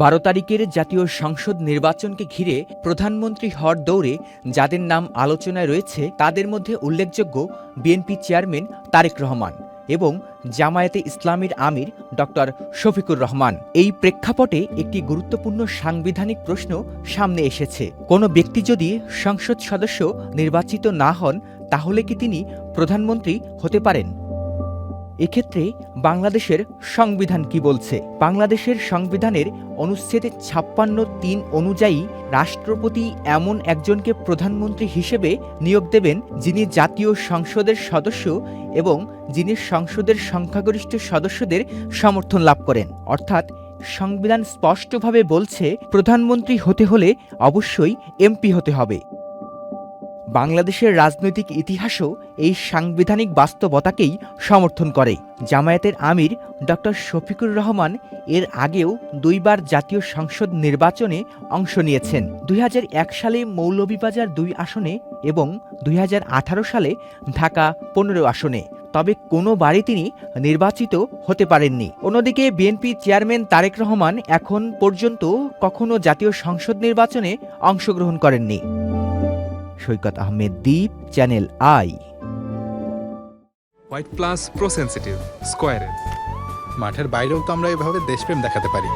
12 তারিখের জাতীয় সংসদ নির্বাচনকে ঘিরে প্রধানমন্ত্রী হওয়ার দৌড়ে যাদের নাম আলোচনায় রয়েছে তাদের মধ্যে উল্লেখযোগ্য বিএনপি চেয়ারম্যান তারেক রহমান এবং জামায়াতে ইসলামীর আমির ডক্টর শফিকুর রহমান। এই প্রেক্ষাপটে একটি গুরুত্বপূর্ণ সাংবিধানিক প্রশ্ন সামনে এসেছে। কোনো ব্যক্তি যদি সংসদ সদস্য নির্বাচিত না হন তাহলে কি তিনি প্রধানমন্ত্রী হতে পারেন? এক্ষেত্রে বাংলাদেশের সংবিধান কি বলছে? বাংলাদেশের সংবিধানের অনুচ্ছেদ 56(3) অনুযায়ী রাষ্ট্রপতি এমন একজনকে প্রধানমন্ত্রী হিসেবে নিয়োগ দেবেন যিনি জাতীয় সংসদের সদস্য এবং যিনি সংসদের সংখ্যাগরিষ্ঠ সদস্যদের সমর্থন লাভ করেন। অর্থাৎ সংবিধান স্পষ্টভাবে বলছে প্রধানমন্ত্রী হতে হলে অবশ্যই এমপি হতে হবে। বাংলাদেশের রাজনৈতিক ইতিহাসও এই সাংবিধানিক বাস্তবতাকেই সমর্থন করে। জামায়াতের আমির ডক্টর শফিকুর রহমান এর আগেও 2 বার জাতীয় সংসদ নির্বাচনে অংশ নিয়েছেন। 2001 সালে মৌলভীবাজার 2 আসনে এবং 2018 সালে ঢাকা 15 আসনে, তবে কোনোবারই তিনি নির্বাচিত হতে পারেননি। অন্যদিকে বিএনপি চেয়ারম্যান তারেক রহমান এখন পর্যন্ত কখনো জাতীয় সংসদ নির্বাচনে অংশগ্রহণ করেননি। Saikat Ahmed Dweep, channel I. White plus pro sensitive স্কয়ারের মাঠের বাইরেও তো আমরা এভাবে দেশপ্রেম দেখাতে পারি।